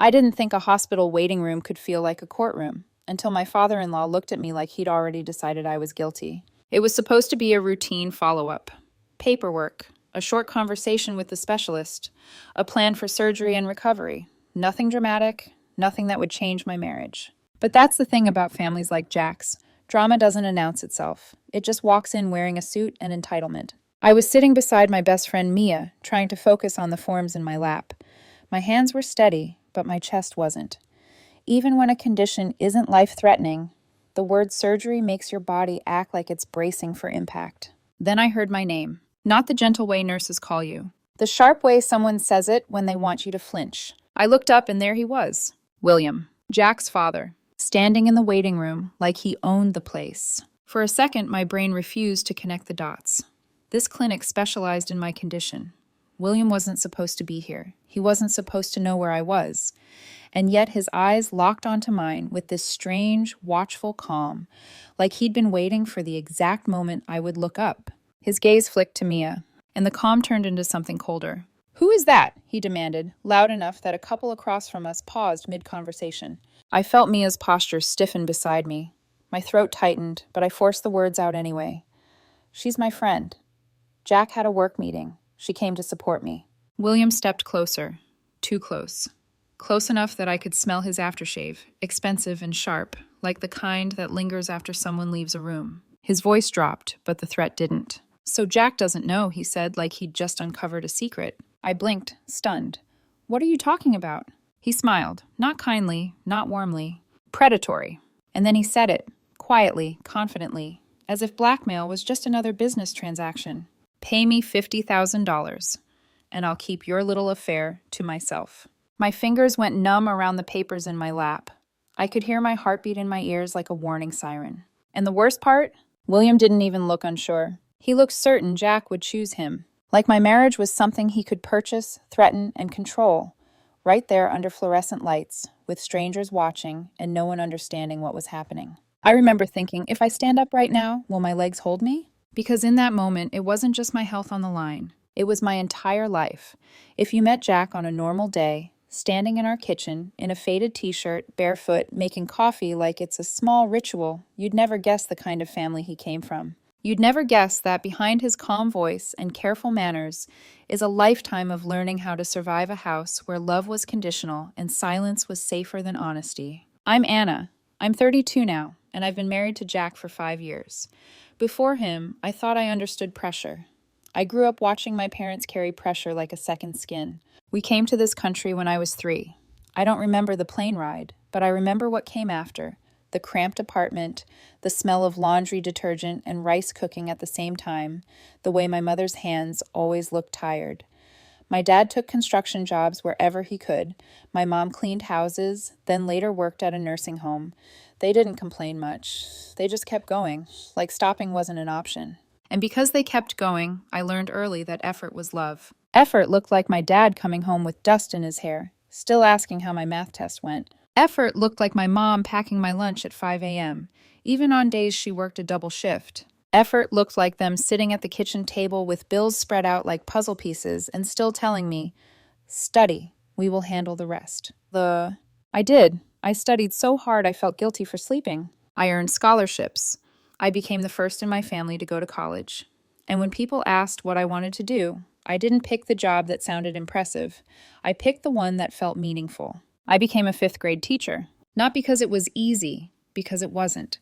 I didn't think a hospital waiting room could feel like a courtroom until my father-in-law looked at me like he'd already decided I was guilty. It was supposed to be a routine follow-up. Paperwork, a short conversation with the specialist, a plan for surgery and recovery. Nothing dramatic, nothing that would change my marriage. But that's the thing about families like Jack's. Drama doesn't announce itself. It just walks in wearing a suit and entitlement. I was sitting beside my best friend Mia, trying to focus on the forms in my lap. My hands were steady, but my chest wasn't. Even when a condition isn't life-threatening, the word surgery makes your body act like it's bracing for impact. Then I heard my name. Not the gentle way nurses call you. The sharp way someone says it when they want you to flinch. I looked up and there he was. William, Jack's father, standing in the waiting room like he owned the place. For a second, my brain refused to connect the dots. This clinic specialized in my condition. William wasn't supposed to be here. He wasn't supposed to know where I was. And yet his eyes locked onto mine with this strange, watchful calm, like he'd been waiting for the exact moment I would look up. His gaze flicked to Mia, and the calm turned into something colder. "Who is that?" he demanded, loud enough that a couple across from us paused mid-conversation. I felt Mia's posture stiffen beside me. My throat tightened, but I forced the words out anyway. "She's my friend. Jack had a work meeting. She came to support me." William stepped closer. Too close. Close enough that I could smell his aftershave, expensive and sharp, like the kind that lingers after someone leaves a room. His voice dropped, but the threat didn't. "So Jack doesn't know," he said, like he'd just uncovered a secret. I blinked, stunned. "What are you talking about?" He smiled, not kindly, not warmly. "Predatory." And then he said it, quietly, confidently, as if blackmail was just another business transaction. "Pay me $50,000, and I'll keep your little affair to myself." My fingers went numb around the papers in my lap. I could hear my heartbeat in my ears like a warning siren. And the worst part? William didn't even look unsure. He looked certain Jack would choose him. Like my marriage was something he could purchase, threaten, and control. Right there under fluorescent lights, with strangers watching and no one understanding what was happening. I remember thinking, if I stand up right now, will my legs hold me? Because in that moment, it wasn't just my health on the line. It was my entire life. If you met Jack on a normal day, standing in our kitchen, in a faded t-shirt, barefoot, making coffee like it's a small ritual, you'd never guess the kind of family he came from. You'd never guess that behind his calm voice and careful manners is a lifetime of learning how to survive a house where love was conditional and silence was safer than honesty. I'm Anna. I'm 32 now, and I've been married to Jack for 5 years. Before him, I thought I understood pressure. I grew up watching my parents carry pressure like a second skin. We came to this country when I was 3. I don't remember the plane ride, but I remember what came after. The cramped apartment, the smell of laundry detergent and rice cooking at the same time, the way my mother's hands always looked tired. My dad took construction jobs wherever he could. My mom cleaned houses, then later worked at a nursing home. They didn't complain much. They just kept going, like stopping wasn't an option. And because they kept going, I learned early that effort was love. Effort looked like my dad coming home with dust in his hair, still asking how my math test went. Effort looked like my mom packing my lunch at 5 a.m., even on days she worked a double shift. Effort looked like them sitting at the kitchen table with bills spread out like puzzle pieces and still telling me, "Study, we will handle the rest." I did. I studied so hard I felt guilty for sleeping. I earned scholarships. I became the first in my family to go to college. And when people asked what I wanted to do, I didn't pick the job that sounded impressive. I picked the one that felt meaningful. I became a 5th grade teacher. Not because it was easy, because it wasn't.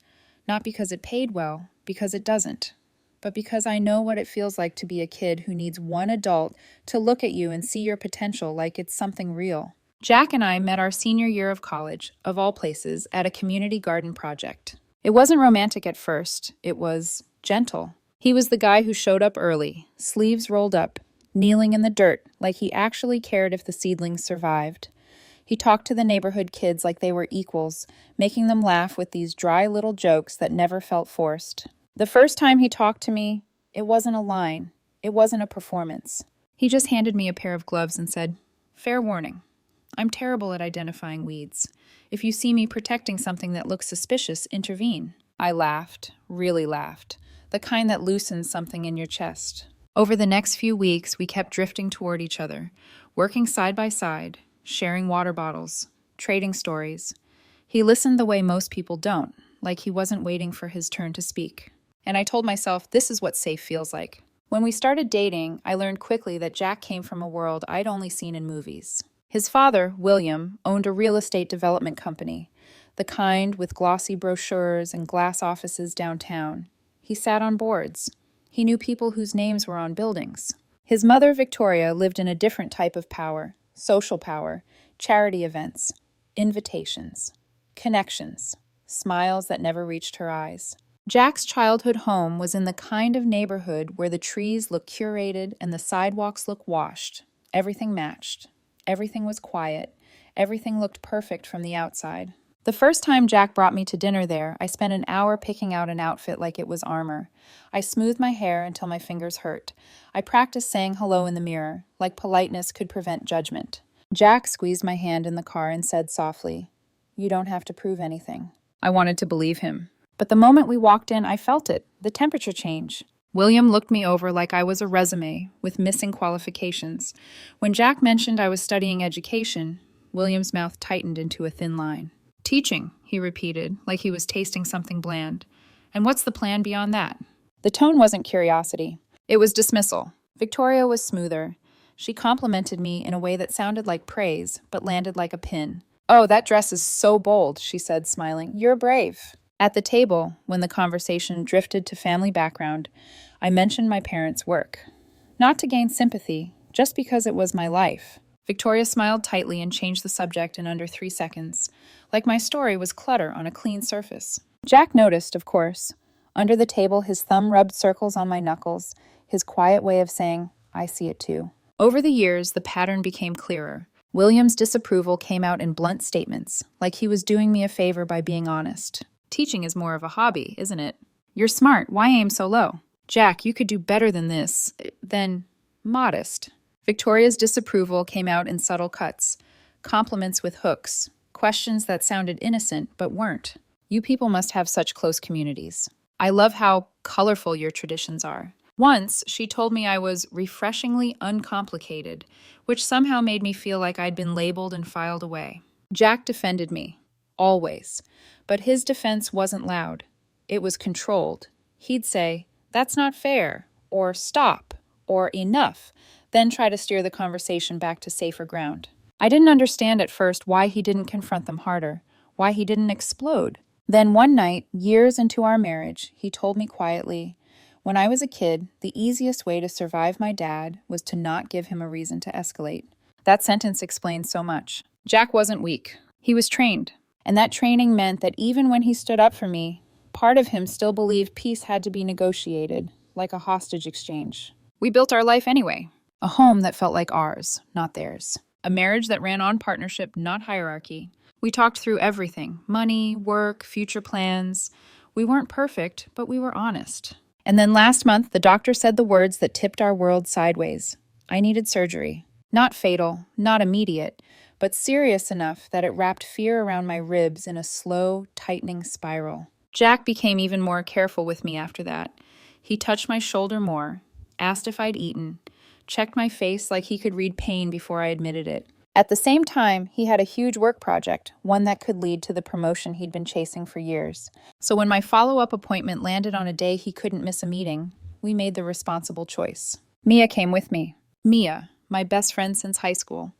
Not because it paid well, because it doesn't. But because I know what it feels like to be a kid who needs one adult to look at you and see your potential like it's something real. Jack and I met our senior year of college, of all places, at a community garden project. It wasn't romantic at first. It was gentle. He was the guy who showed up early, sleeves rolled up, kneeling in the dirt like he actually cared if the seedlings survived. He talked to the neighborhood kids like they were equals, making them laugh with these dry little jokes that never felt forced. The first time he talked to me, it wasn't a line. It wasn't a performance. He just handed me a pair of gloves and said, "Fair warning. I'm terrible at identifying weeds. If you see me protecting something that looks suspicious, intervene." I laughed, really laughed, the kind that loosens something in your chest. Over the next few weeks, we kept drifting toward each other, working side by side, sharing water bottles, trading stories. He listened the way most people don't, like he wasn't waiting for his turn to speak. And I told myself, this is what safe feels like. When we started dating, I learned quickly that Jack came from a world I'd only seen in movies. His father, William, owned a real estate development company, the kind with glossy brochures and glass offices downtown. He sat on boards. He knew people whose names were on buildings. His mother, Victoria, lived in a different type of power, social power, charity events, invitations, connections, smiles that never reached her eyes. Jack's childhood home was in the kind of neighborhood where the trees look curated and the sidewalks look washed. Everything matched. Everything was quiet. Everything looked perfect from the outside. The first time Jack brought me to dinner there, I spent an hour picking out an outfit like it was armor. I smoothed my hair until my fingers hurt. I practiced saying hello in the mirror, like politeness could prevent judgment. Jack squeezed my hand in the car and said softly, "You don't have to prove anything." I wanted to believe him. But the moment we walked in, I felt it, the temperature change. William looked me over like I was a resume with missing qualifications. When Jack mentioned I was studying education, William's mouth tightened into a thin line. "Teaching," he repeated, like he was tasting something bland. "And what's the plan beyond that?" The tone wasn't curiosity. It was dismissal. Victoria was smoother. She complimented me in a way that sounded like praise, but landed like a pin. "Oh, that dress is so bold," she said, smiling. "You're brave." At the table, when the conversation drifted to family background, I mentioned my parents' work. Not to gain sympathy, just because it was my life. Victoria smiled tightly and changed the subject in under 3 seconds, like my story was clutter on a clean surface. Jack noticed, of course. Under the table, his thumb rubbed circles on my knuckles, his quiet way of saying, "I see it too." Over the years, the pattern became clearer. William's disapproval came out in blunt statements, like he was doing me a favor by being honest. "Teaching is more of a hobby, isn't it? You're smart. Why aim so low? Jack, you could do better than this." Then, modest. Victoria's disapproval came out in subtle cuts, compliments with hooks, questions that sounded innocent but weren't. "You people must have such close communities. I love how colorful your traditions are." Once, she told me I was refreshingly uncomplicated, which somehow made me feel like I'd been labeled and filed away. Jack defended me. Always. But his defense wasn't loud. It was controlled. He'd say, "That's not fair," or "Stop," or "Enough," then try to steer the conversation back to safer ground. I didn't understand at first why he didn't confront them harder, why he didn't explode. Then one night, years into our marriage, he told me quietly, "When I was a kid, the easiest way to survive my dad was to not give him a reason to escalate." That sentence explained so much. Jack wasn't weak. He was trained. And that training meant that even when he stood up for me, part of him still believed peace had to be negotiated, like a hostage exchange. We built our life anyway. A home that felt like ours, not theirs. A marriage that ran on partnership, not hierarchy. We talked through everything: money, work, future plans. We weren't perfect, but we were honest. And then last month, the doctor said the words that tipped our world sideways. I needed surgery. Not fatal, not immediate, but serious enough that it wrapped fear around my ribs in a slow, tightening spiral. Jack became even more careful with me after that. He touched my shoulder more, asked if I'd eaten, checked my face like he could read pain before I admitted it. At the same time, he had a huge work project, one that could lead to the promotion he'd been chasing for years. So when my follow-up appointment landed on a day he couldn't miss a meeting, we made the responsible choice. Mia came with me. Mia, my best friend since high school.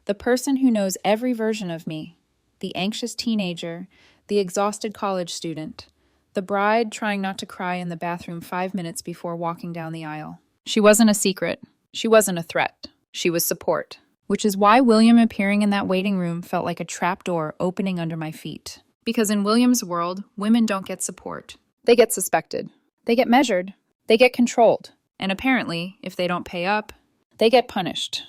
The person who knows every version of me. The anxious teenager, the exhausted college student, the bride trying not to cry in the bathroom 5 minutes before walking down the aisle. She wasn't a secret. She wasn't a threat. She was support. Which is why William appearing in that waiting room felt like a trapdoor opening under my feet. Because in William's world, women don't get support. They get suspected. They get measured. They get controlled. And apparently, if they don't pay up, they get punished.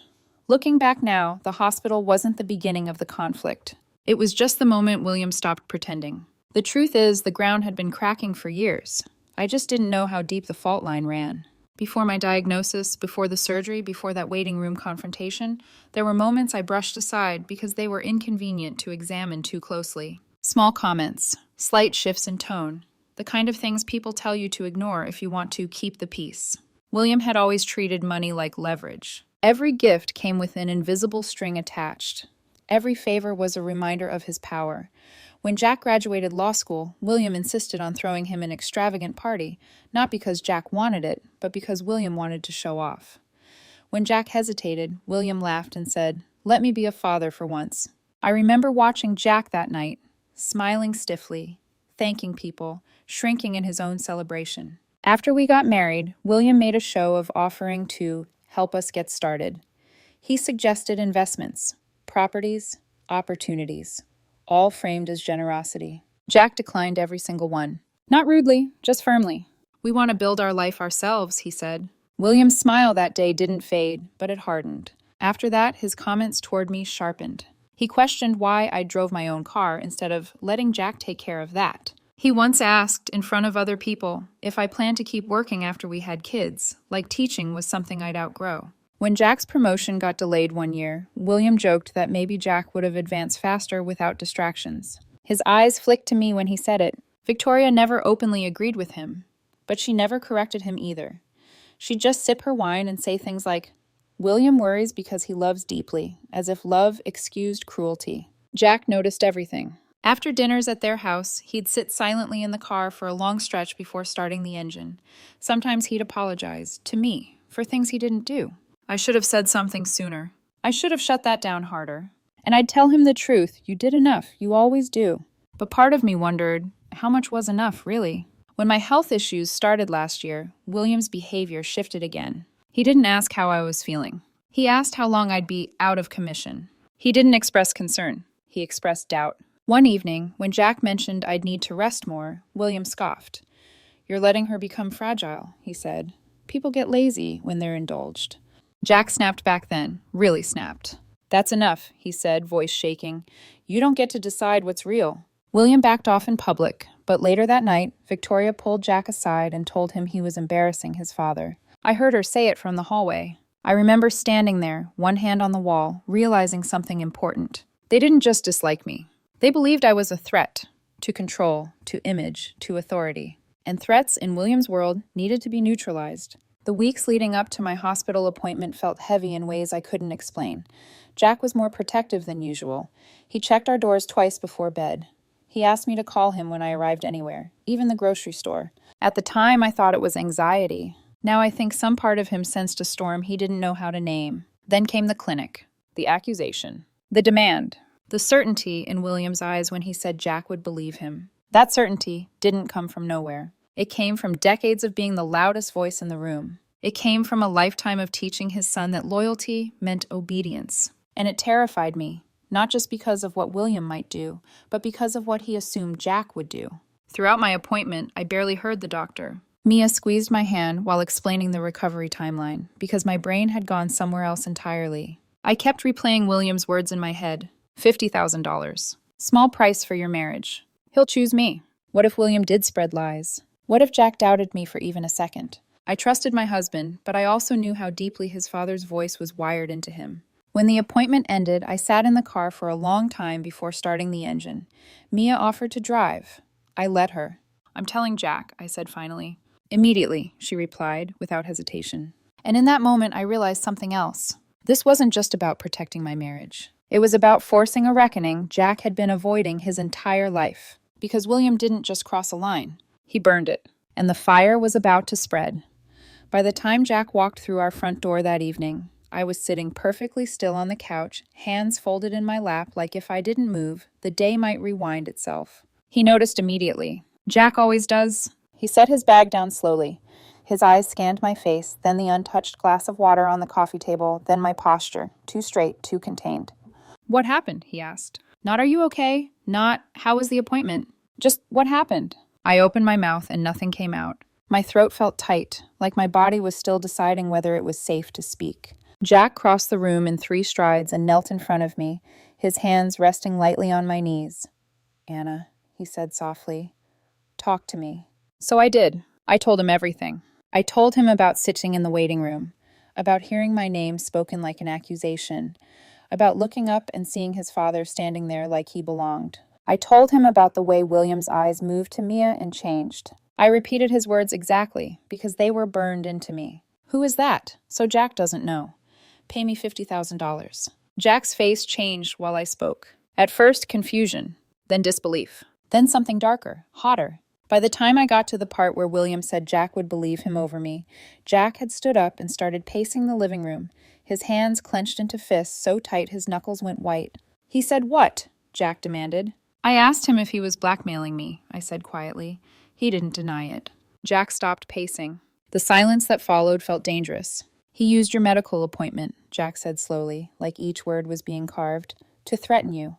Looking back now, the hospital wasn't the beginning of the conflict. It was just the moment William stopped pretending. The truth is, the ground had been cracking for years. I just didn't know how deep the fault line ran. Before my diagnosis, before the surgery, before that waiting room confrontation, there were moments I brushed aside because they were inconvenient to examine too closely. Small comments, slight shifts in tone, the kind of things people tell you to ignore if you want to keep the peace. William had always treated money like leverage. Every gift came with an invisible string attached. Every favor was a reminder of his power. When Jack graduated law school, William insisted on throwing him an extravagant party, not because Jack wanted it, but because William wanted to show off. When Jack hesitated, William laughed and said, "Let me be a father for once." I remember watching Jack that night, smiling stiffly, thanking people, shrinking in his own celebration. After we got married, William made a show of offering to help us get started. He suggested investments, properties, opportunities, all framed as generosity. Jack declined every single one. Not rudely, just firmly. "We want to build our life ourselves," he said. William's smile that day didn't fade, but it hardened. After that, his comments toward me sharpened. He questioned why I drove my own car instead of letting Jack take care of that. He once asked, in front of other people, if I planned to keep working after we had kids, like teaching was something I'd outgrow. When Jack's promotion got delayed one year, William joked that maybe Jack would have advanced faster without distractions. His eyes flicked to me when he said it. Victoria never openly agreed with him, but she never corrected him either. She'd just sip her wine and say things like, "William worries because he loves deeply," as if love excused cruelty. Jack noticed everything. After dinners at their house, he'd sit silently in the car for a long stretch before starting the engine. Sometimes he'd apologize, to me, for things he didn't do. I should have said something sooner. I should have shut that down harder. And I'd tell him the truth. "You did enough. You always do." But part of me wondered, how much was enough, really? When my health issues started last year, William's behavior shifted again. He didn't ask how I was feeling. He asked how long I'd be out of commission. He didn't express concern. He expressed doubt. One evening, when Jack mentioned I'd need to rest more, William scoffed. "You're letting her become fragile," he said. "People get lazy when they're indulged." Jack snapped back then, really snapped. "That's enough," he said, voice shaking. "You don't get to decide what's real." William backed off in public, but later that night, Victoria pulled Jack aside and told him he was embarrassing his father. I heard her say it from the hallway. I remember standing there, one hand on the wall, realizing something important. They didn't just dislike me. They believed I was a threat to control, to image, to authority. And threats in William's world needed to be neutralized. The weeks leading up to my hospital appointment felt heavy in ways I couldn't explain. Jack was more protective than usual. He checked our doors twice before bed. He asked me to call him when I arrived anywhere, even the grocery store. At the time, I thought it was anxiety. Now I think some part of him sensed a storm he didn't know how to name. Then came the clinic, the accusation, the demand. The certainty in William's eyes when he said Jack would believe him. That certainty didn't come from nowhere. It came from decades of being the loudest voice in the room. It came from a lifetime of teaching his son that loyalty meant obedience. And it terrified me, not just because of what William might do, but because of what he assumed Jack would do. Throughout my appointment, I barely heard the doctor. Mia squeezed my hand while explaining the recovery timeline, because my brain had gone somewhere else entirely. I kept replaying William's words in my head. $50,000. Small price for your marriage. He'll choose me. What if William did spread lies? What if Jack doubted me for even a second? I trusted my husband, but I also knew how deeply his father's voice was wired into him. When the appointment ended, I sat in the car for a long time before starting the engine. Mia offered to drive. I let her. "I'm telling Jack," I said finally. "Immediately," she replied, without hesitation. And in that moment, I realized something else. This wasn't just about protecting my marriage. It was about forcing a reckoning Jack had been avoiding his entire life. Because William didn't just cross a line. He burned it. And the fire was about to spread. By the time Jack walked through our front door that evening, I was sitting perfectly still on the couch, hands folded in my lap like if I didn't move, the day might rewind itself. He noticed immediately. Jack always does. He set his bag down slowly. His eyes scanned my face, then the untouched glass of water on the coffee table, then my posture, too straight, too contained. "What happened?" he asked. Not "Are you okay?" Not "How was the appointment?" Just "What happened?" I opened my mouth and nothing came out. My throat felt tight, like my body was still deciding whether it was safe to speak. Jack crossed the room in 3 strides and knelt in front of me, his hands resting lightly on my knees. "Anna," he said softly, "talk to me." So I did. I told him everything. I told him about sitting in the waiting room, about hearing my name spoken like an accusation, about looking up and seeing his father standing there like he belonged. I told him about the way William's eyes moved to Mia and changed. I repeated his words exactly, because they were burned into me. "Who is that? So Jack doesn't know." Pay me $50,000. Jack's face changed while I spoke. At first, confusion, then disbelief, then something darker, hotter. By the time I got to the part where William said Jack would believe him over me, Jack had stood up and started pacing the living room, his hands clenched into fists so tight his knuckles went white. He said what? Jack demanded. I asked him if he was blackmailing me, I said quietly. He didn't deny it. Jack stopped pacing. The silence that followed felt dangerous. He used your medical appointment, Jack said slowly, like each word was being carved, to threaten you.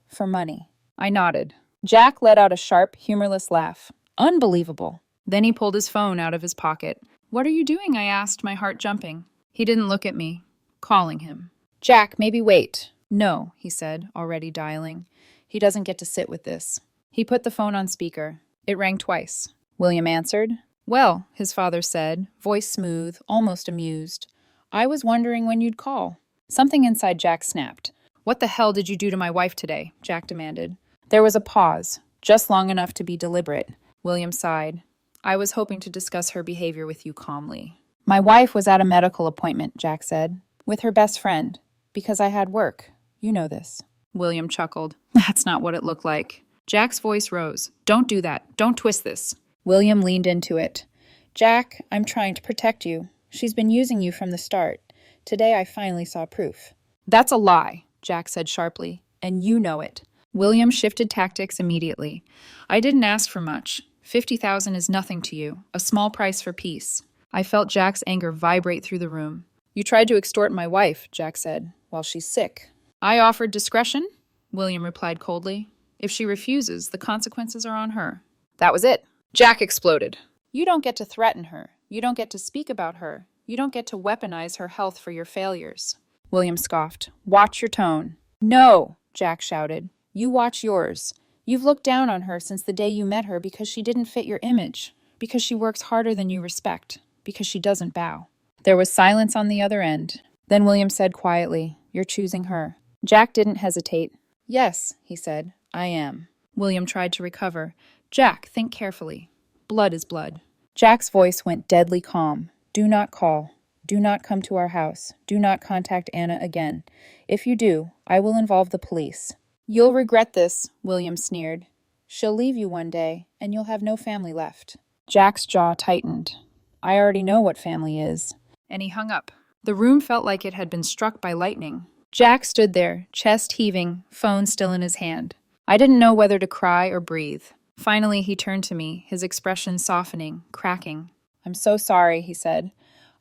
For money. I nodded. Jack let out a sharp, humorless laugh. Unbelievable. Then he pulled his phone out of his pocket. What are you doing? I asked, my heart jumping. He didn't look at me. Calling him. Jack, maybe wait. No, he said, already dialing. He doesn't get to sit with this. He put the phone on speaker. It rang twice. William answered. Well, his father said, voice smooth, almost amused. I was wondering when you'd call. Something inside Jack snapped. What the hell did you do to my wife today? Jack demanded. There was a pause, just long enough to be deliberate. William sighed. I was hoping to discuss her behavior with you calmly. My wife was at a medical appointment, Jack said, with her best friend, because I had work. You know this. William chuckled. That's not what it looked like. Jack's voice rose. Don't do that. Don't twist this. William leaned into it. Jack, I'm trying to protect you. She's been using you from the start. Today I finally saw proof. That's a lie, Jack said sharply, and you know it. William shifted tactics immediately. I didn't ask for much. $50,000 is nothing to you, a small price for peace. I felt Jack's anger vibrate through the room. You tried to extort my wife, Jack said, while she's sick. I offered discretion, William replied coldly. If she refuses, the consequences are on her. That was it. Jack exploded. You don't get to threaten her. You don't get to speak about her. You don't get to weaponize her health for your failures. William scoffed. Watch your tone. No, Jack shouted. You watch yours. You've looked down on her since the day you met her because she didn't fit your image, because she works harder than you respect, because she doesn't bow. There was silence on the other end. Then William said quietly, You're choosing her. Jack didn't hesitate. Yes, he said, I am. William tried to recover. Jack, think carefully. Blood is blood. Jack's voice went deadly calm. Do not call. Do not come to our house. Do not contact Anna again. If you do, I will involve the police. You'll regret this, William sneered. She'll leave you one day, and you'll have no family left. Jack's jaw tightened. I already know what family is. And he hung up. The room felt like it had been struck by lightning. Jack stood there, chest heaving, phone still in his hand. I didn't know whether to cry or breathe. Finally, he turned to me, his expression softening, cracking. I'm so sorry, he said.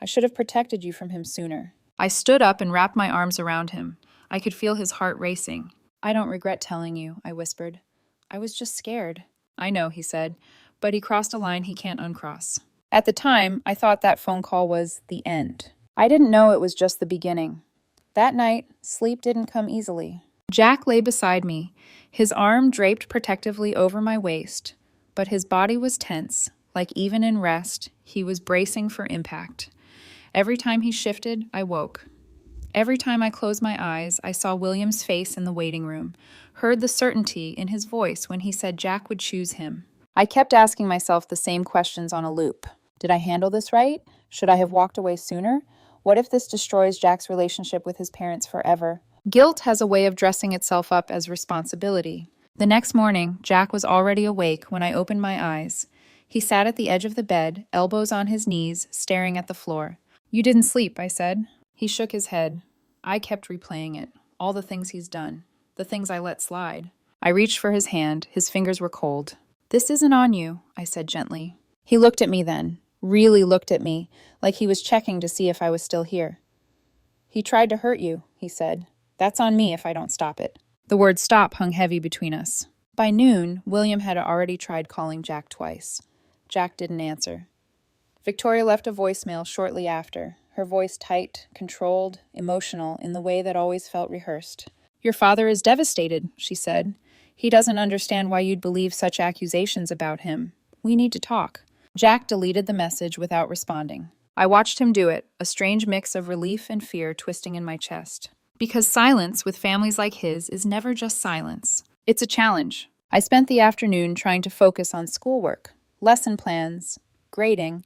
I should have protected you from him sooner. I stood up and wrapped my arms around him. I could feel his heart racing. I don't regret telling you, I whispered. I was just scared. I know, he said, but he crossed a line he can't uncross. At the time, I thought that phone call was the end. I didn't know it was just the beginning. That night, sleep didn't come easily. Jack lay beside me, his arm draped protectively over my waist, but his body was tense, like even in rest, he was bracing for impact. Every time he shifted, I woke. Every time I closed my eyes, I saw William's face in the waiting room, heard the certainty in his voice when he said Jack would choose him. I kept asking myself the same questions on a loop. Did I handle this right? Should I have walked away sooner? What if this destroys Jack's relationship with his parents forever? Guilt has a way of dressing itself up as responsibility. The next morning, Jack was already awake when I opened my eyes. He sat at the edge of the bed, elbows on his knees, staring at the floor. You didn't sleep, I said. He shook his head. I kept replaying it. All the things he's done. The things I let slide. I reached for his hand. His fingers were cold. This isn't on you, I said gently. He looked at me then. Really looked at me, like he was checking to see if I was still here. He tried to hurt you, he said. That's on me if I don't stop it. The word stop hung heavy between us. By noon, William had already tried calling Jack twice. Jack didn't answer. Victoria left a voicemail shortly after, her voice tight, controlled, emotional in the way that always felt rehearsed. Your father is devastated, she said. He doesn't understand why you'd believe such accusations about him. We need to talk. Jack deleted the message without responding. I watched him do it, a strange mix of relief and fear twisting in my chest. Because silence with families like his is never just silence. It's a challenge. I spent the afternoon trying to focus on schoolwork, lesson plans, grading,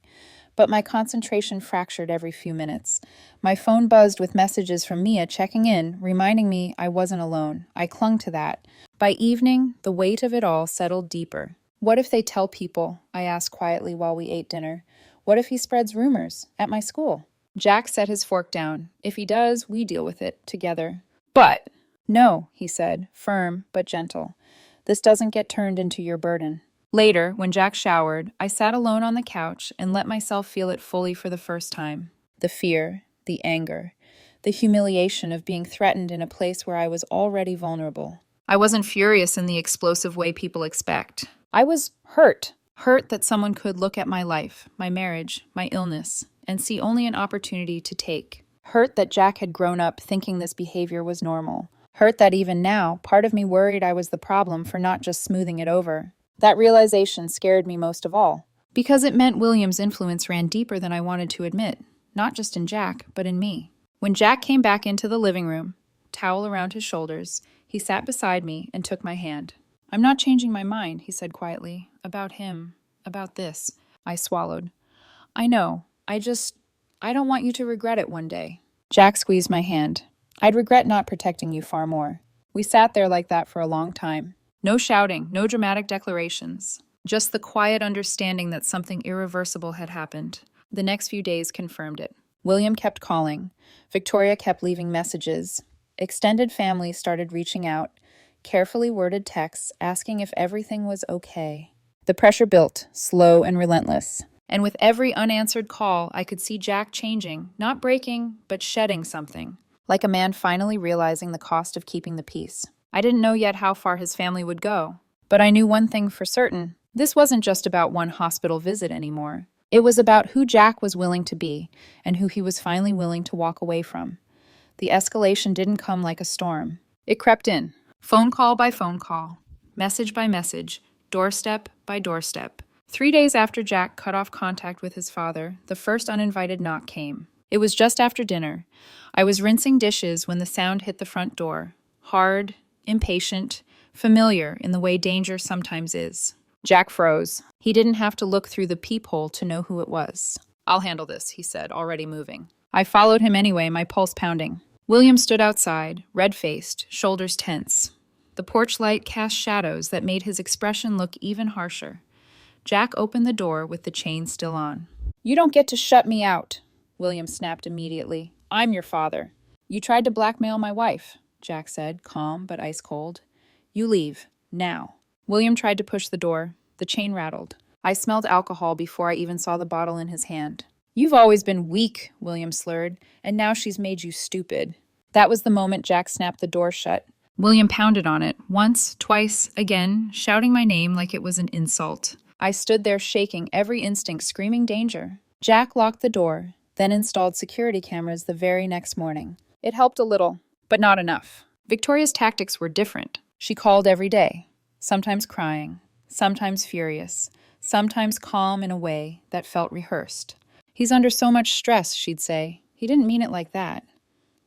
but my concentration fractured every few minutes. My phone buzzed with messages from Mia checking in, reminding me I wasn't alone. I clung to that. By evening, the weight of it all settled deeper. What if they tell people? I asked quietly while we ate dinner. What if he spreads rumors at my school? Jack set his fork down. If he does, we deal with it together. But no, he said, firm but gentle. This doesn't get turned into your burden. Later, when Jack showered, I sat alone on the couch and let myself feel it fully for the first time. The fear, the anger, the humiliation of being threatened in a place where I was already vulnerable. I wasn't furious in the explosive way people expect. I was hurt. Hurt that someone could look at my life, my marriage, my illness, and see only an opportunity to take. Hurt that Jack had grown up thinking this behavior was normal. Hurt that even now, part of me worried I was the problem for not just smoothing it over. That realization scared me most of all, because it meant William's influence ran deeper than I wanted to admit, not just in Jack, but in me. When Jack came back into the living room, towel around his shoulders, he sat beside me and took my hand. I'm not changing my mind, he said quietly, about him, about this. I swallowed. I know, I don't want you to regret it one day. Jack squeezed my hand. I'd regret not protecting you far more. We sat there like that for a long time. No shouting, no dramatic declarations. Just the quiet understanding that something irreversible had happened. The next few days confirmed it. William kept calling. Victoria kept leaving messages. Extended family started reaching out. Carefully worded texts asking if everything was okay. The pressure built, slow and relentless. And with every unanswered call, I could see Jack changing, not breaking, but shedding something. Like a man finally realizing the cost of keeping the peace. I didn't know yet how far his family would go, but I knew one thing for certain. This wasn't just about one hospital visit anymore. It was about who Jack was willing to be and who he was finally willing to walk away from. The escalation didn't come like a storm. It crept in, phone call by phone call, message by message, doorstep by doorstep. 3 days after Jack cut off contact with his father, the first uninvited knock came. It was just after dinner. I was rinsing dishes when the sound hit the front door. Hard, impatient, familiar in the way danger sometimes is. Jack froze. He didn't have to look through the peephole to know who it was. I'll handle this, he said, already moving. I followed him anyway, my pulse pounding. William stood outside, red-faced, shoulders tense. The porch light cast shadows that made his expression look even harsher. Jack opened the door with the chain still on. You don't get to shut me out, William snapped immediately. I'm your father. You tried to blackmail my wife, Jack said, calm but ice cold. You leave, now. William tried to push the door. The chain rattled. I smelled alcohol before I even saw the bottle in his hand. You've always been weak, William slurred, and now she's made you stupid. That was the moment Jack snapped the door shut. William pounded on it, once, twice, again, shouting my name like it was an insult. I stood there shaking, every instinct screaming danger. Jack locked the door, then installed security cameras the very next morning. It helped a little, but not enough. Victoria's tactics were different. She called every day, sometimes crying, sometimes furious, sometimes calm in a way that felt rehearsed. He's under so much stress, she'd say. He didn't mean it like that.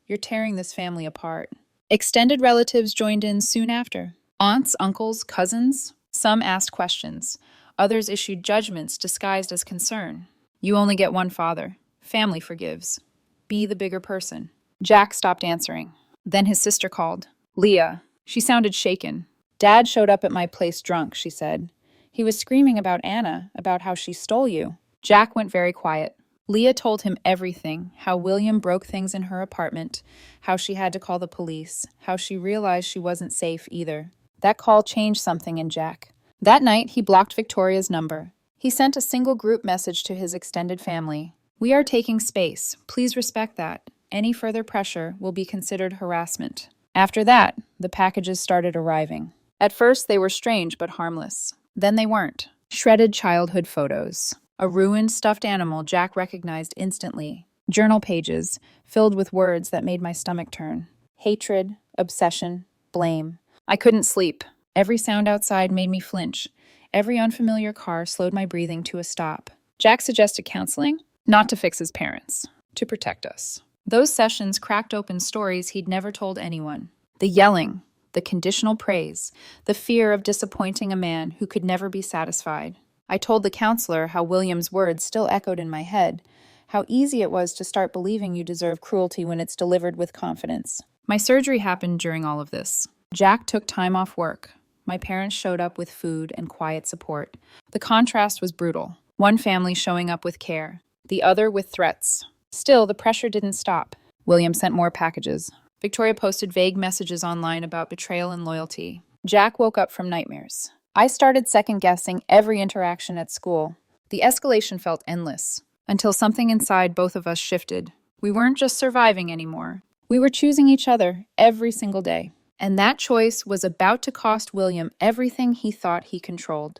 You're tearing this family apart. Extended relatives joined in soon after. Aunts, uncles, cousins. Some asked questions. Others issued judgments disguised as concern. You only get one father. Family forgives. Be the bigger person. Jack stopped answering. Then his sister called. Leah. She sounded shaken. Dad showed up at my place drunk, she said. He was screaming about Anna, about how she stole you. Jack went very quiet. Leah told him everything, how William broke things in her apartment, how she had to call the police, how she realized she wasn't safe either. That call changed something in Jack. That night, he blocked Victoria's number. He sent a single group message to his extended family. We are taking space. Please respect that. Any further pressure will be considered harassment. After that, the packages started arriving. At first, they were strange but harmless. Then they weren't. Shredded childhood photos. A ruined stuffed animal Jack recognized instantly. Journal pages filled with words that made my stomach turn. Hatred, obsession, blame. I couldn't sleep. Every sound outside made me flinch. Every unfamiliar car slowed my breathing to a stop. Jack suggested counseling, not to fix his parents, to protect us. Those sessions cracked open stories he'd never told anyone. The yelling, the conditional praise, the fear of disappointing a man who could never be satisfied. I told the counselor how William's words still echoed in my head, how easy it was to start believing you deserve cruelty when it's delivered with confidence. My surgery happened during all of this. Jack took time off work. My parents showed up with food and quiet support. The contrast was brutal. One family showing up with care, the other with threats. Still, the pressure didn't stop. William sent more packages. Victoria posted vague messages online about betrayal and loyalty. Jack woke up from nightmares. I started second-guessing every interaction at school. The escalation felt endless, until something inside both of us shifted. We weren't just surviving anymore. We were choosing each other every single day. And that choice was about to cost William everything he thought he controlled.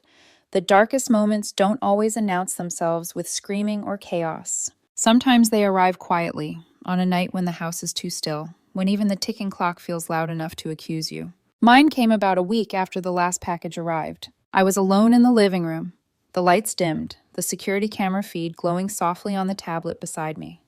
The darkest moments don't always announce themselves with screaming or chaos. Sometimes they arrive quietly, on a night when the house is too still, when even the ticking clock feels loud enough to accuse you. Mine came about a week after the last package arrived. I was alone in the living room. The lights dimmed, the security camera feed glowing softly on the tablet beside me.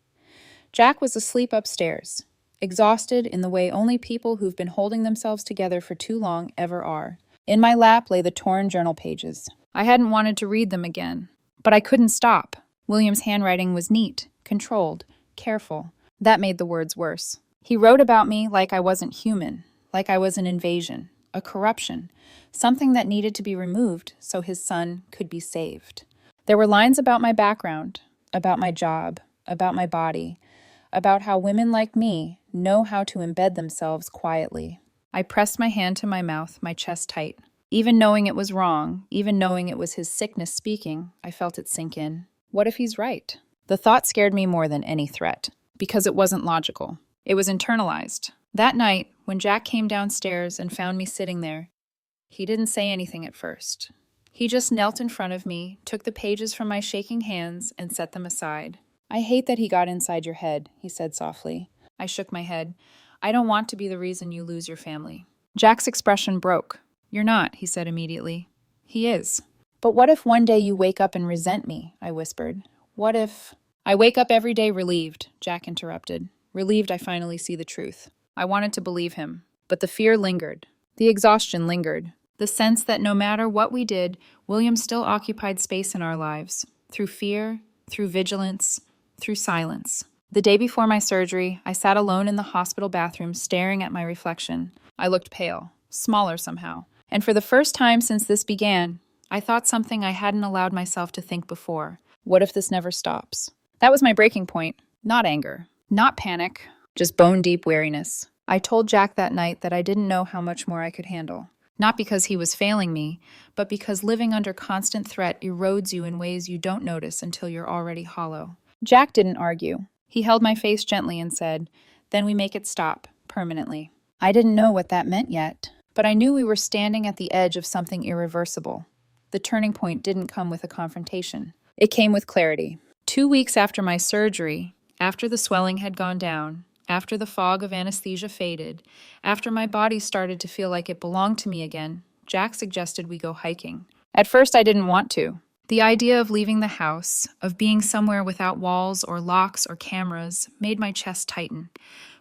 Jack was asleep upstairs, exhausted in the way only people who've been holding themselves together for too long ever are. In my lap lay the torn journal pages. I hadn't wanted to read them again, but I couldn't stop. William's handwriting was neat, controlled, careful. That made the words worse. He wrote about me like I wasn't human, like I was an invasion, a corruption, something that needed to be removed so his son could be saved. There were lines about my background, about my job, about my body, about how women like me know how to embed themselves quietly. I pressed my hand to my mouth, my chest tight. Even knowing it was wrong, even knowing it was his sickness speaking, I felt it sink in. What if he's right? The thought scared me more than any threat, because it wasn't logical. It was internalized. That night, when Jack came downstairs and found me sitting there, he didn't say anything at first. He just knelt in front of me, took the pages from my shaking hands, and set them aside. "I hate that he got inside your head," he said softly. I shook my head. "I don't want to be the reason you lose your family." Jack's expression broke. "You're not," he said immediately. "He is." "But what if one day you wake up and resent me?" I whispered. "What if—" "I wake up every day relieved," Jack interrupted. "Relieved I finally see the truth." I wanted to believe him, but the fear lingered. The exhaustion lingered. The sense that no matter what we did, William still occupied space in our lives. Through fear, through vigilance, through silence. The day before my surgery, I sat alone in the hospital bathroom staring at my reflection. I looked pale, smaller somehow. And for the first time since this began, I thought something I hadn't allowed myself to think before. What if this never stops? That was my breaking point. Not anger, not panic, just bone-deep weariness. I told Jack that night that I didn't know how much more I could handle. Not because he was failing me, but because living under constant threat erodes you in ways you don't notice until you're already hollow. Jack didn't argue. He held my face gently and said, "Then we make it stop, permanently." I didn't know what that meant yet, but I knew we were standing at the edge of something irreversible. The turning point didn't come with a confrontation. It came with clarity. 2 weeks after my surgery, after the swelling had gone down, after the fog of anesthesia faded, after my body started to feel like it belonged to me again, Jack suggested we go hiking. At first, I didn't want to. The idea of leaving the house, of being somewhere without walls or locks or cameras, made my chest tighten.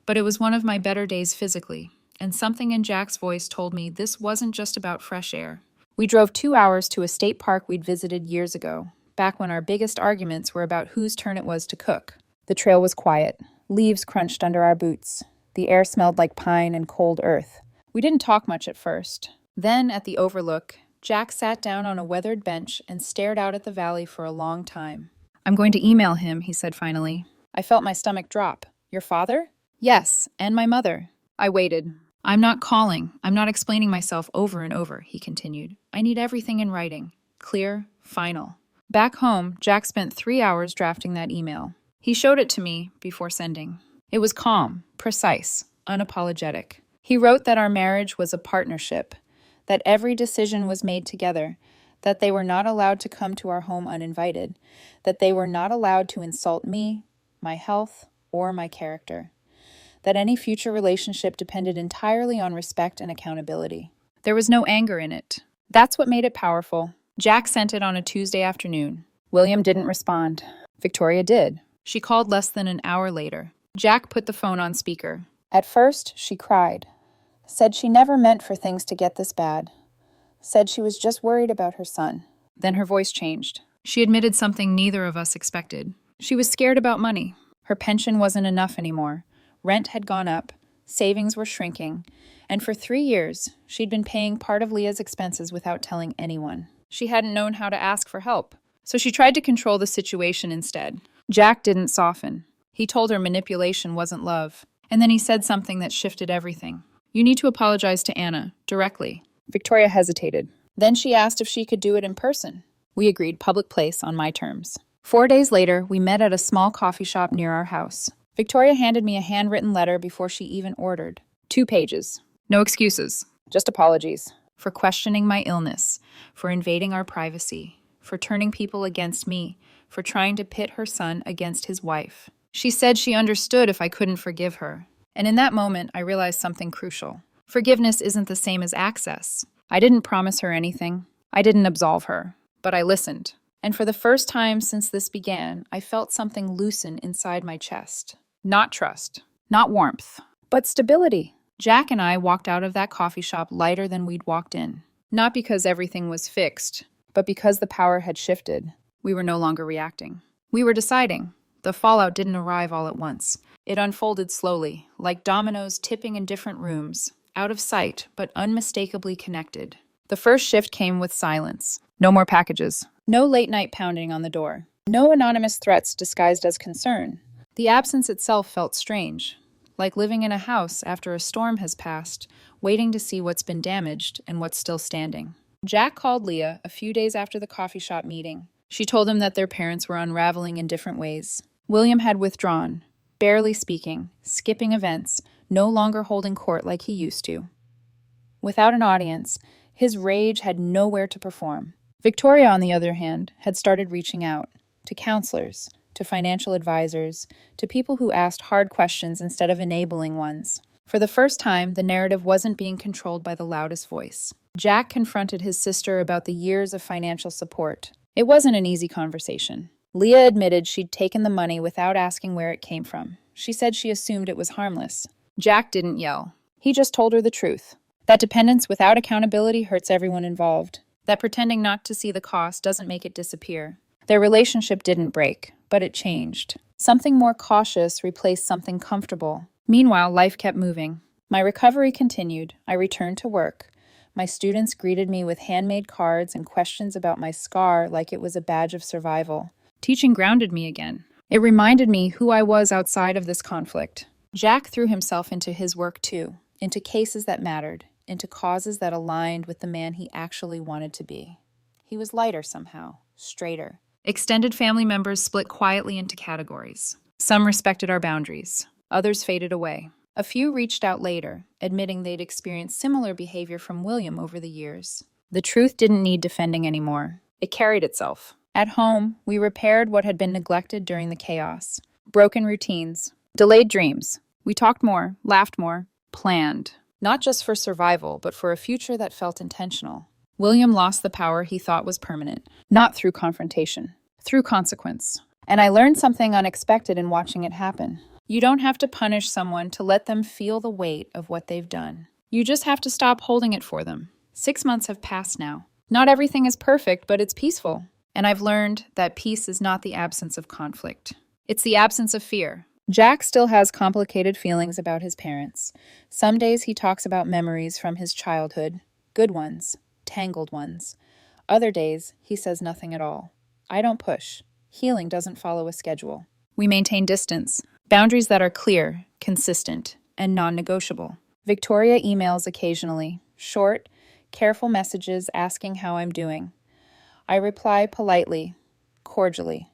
But it was one of my better days physically, and something in Jack's voice told me this wasn't just about fresh air. We drove 2 hours to a state park we'd visited years ago, back when our biggest arguments were about whose turn it was to cook. The trail was quiet. Leaves crunched under our boots. The air smelled like pine and cold earth. We didn't talk much at first. Then, at the overlook, Jack sat down on a weathered bench and stared out at the valley for a long time. "I'm going to email him," he said finally. I felt my stomach drop. "Your father?" "Yes, and my mother." I waited. "I'm not calling. I'm not explaining myself over and over," he continued. "I need everything in writing. Clear, final." Back home, Jack spent 3 hours drafting that email. He showed it to me before sending. It was calm, precise, unapologetic. He wrote that our marriage was a partnership, that every decision was made together, that they were not allowed to come to our home uninvited, that they were not allowed to insult me, my health, or my character, that any future relationship depended entirely on respect and accountability. There was no anger in it. That's what made it powerful. Jack sent it on a Tuesday afternoon. William didn't respond. Victoria did. She called less than an hour later. Jack put the phone on speaker. At first, she cried. Said she never meant for things to get this bad. Said she was just worried about her son. Then her voice changed. She admitted something neither of us expected. She was scared about money. Her pension wasn't enough anymore. Rent had gone up, savings were shrinking, and for 3 years, she'd been paying part of Leah's expenses without telling anyone. She hadn't known how to ask for help, so she tried to control the situation instead. Jack didn't soften. He told her manipulation wasn't love, and then he said something that shifted everything. "You need to apologize to Anna, directly." Victoria hesitated. Then she asked if she could do it in person. We agreed, public place, on my terms. 4 days later, we met at a small coffee shop near our house. Victoria handed me a handwritten letter before she even ordered. 2 pages. No excuses, just apologies. For questioning my illness, for invading our privacy, for turning people against me, for trying to pit her son against his wife. She said she understood if I couldn't forgive her. And in that moment, I realized something crucial. Forgiveness isn't the same as access. I didn't promise her anything. I didn't absolve her. But I listened. And for the first time since this began, I felt something loosen inside my chest. Not trust, not warmth, but stability. Jack and I walked out of that coffee shop lighter than we'd walked in. Not because everything was fixed, but because the power had shifted. We were no longer reacting. We were deciding. The fallout didn't arrive all at once. It unfolded slowly, like dominoes tipping in different rooms, out of sight, but unmistakably connected. The first shift came with silence. No more packages. No late-night pounding on the door. No anonymous threats disguised as concern. The absence itself felt strange, like living in a house after a storm has passed, waiting to see what's been damaged and what's still standing. Jack called Leah a few days after the coffee shop meeting. She told him that their parents were unraveling in different ways. William had withdrawn, barely speaking, skipping events, no longer holding court like he used to. Without an audience, his rage had nowhere to perform. Victoria, on the other hand, had started reaching out to counselors, to financial advisors, to people who asked hard questions instead of enabling ones. For the first time, the narrative wasn't being controlled by the loudest voice. Jack confronted his sister about the years of financial support. It wasn't an easy conversation. Leah admitted she'd taken the money without asking where it came from. She said she assumed it was harmless. Jack didn't yell. He just told her the truth. That dependence without accountability hurts everyone involved. That pretending not to see the cost doesn't make it disappear. Their relationship didn't break, but it changed. Something more cautious replaced something comfortable. Meanwhile, life kept moving. My recovery continued. I returned to work. My students greeted me with handmade cards and questions about my scar like it was a badge of survival. Teaching grounded me again. It reminded me who I was outside of this conflict. Jack threw himself into his work too, into cases that mattered, into causes that aligned with the man he actually wanted to be. He was lighter somehow, straighter. Extended family members split quietly into categories. Some respected our boundaries. Others faded away. A few reached out later, admitting they'd experienced similar behavior from William over the years. The truth didn't need defending anymore. It carried itself. At home, we repaired what had been neglected during the chaos. Broken routines, delayed dreams. We talked more, laughed more, planned. Not just for survival, but for a future that felt intentional. William lost the power he thought was permanent, not through confrontation, through consequence. And I learned something unexpected in watching it happen. You don't have to punish someone to let them feel the weight of what they've done. You just have to stop holding it for them. 6 months have passed now. Not everything is perfect, but it's peaceful. And I've learned that peace is not the absence of conflict. It's the absence of fear. Jack still has complicated feelings about his parents. Some days he talks about memories from his childhood, good ones, tangled ones. Other days, he says nothing at all. I don't push. Healing doesn't follow a schedule. We maintain distance, boundaries that are clear, consistent, and non-negotiable. Victoria emails occasionally, short, careful messages asking how I'm doing. I reply politely, cordially.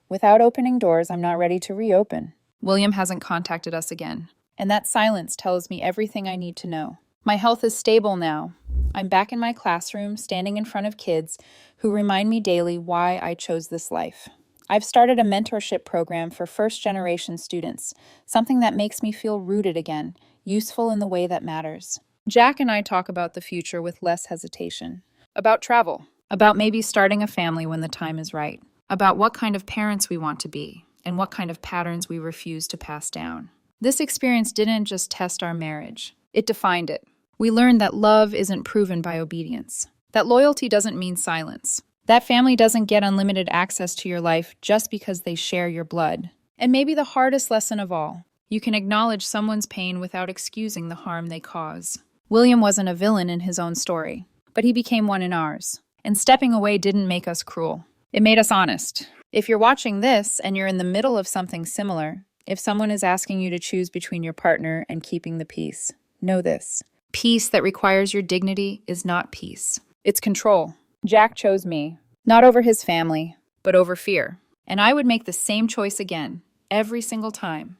Without opening doors I'm not ready to reopen. William hasn't contacted us again, and that silence tells me everything I need to know. My health is stable now. I'm back in my classroom, standing in front of kids who remind me daily why I chose this life. I've started a mentorship program for first-generation students, something that makes me feel rooted again, useful in the way that matters. Jack and I talk about the future with less hesitation. About travel. About maybe starting a family when the time is right. About what kind of parents we want to be, and what kind of patterns we refuse to pass down. This experience didn't just test our marriage. It defined it. We learned that love isn't proven by obedience. That loyalty doesn't mean silence. That family doesn't get unlimited access to your life just because they share your blood. And maybe the hardest lesson of all, you can acknowledge someone's pain without excusing the harm they cause. William wasn't a villain in his own story, but he became one in ours. And stepping away didn't make us cruel. It made us honest. If you're watching this and you're in the middle of something similar, if someone is asking you to choose between your partner and keeping the peace, know this. Peace that requires your dignity is not peace. It's control. Jack chose me, not over his family, but over fear. And I would make the same choice again, every single time.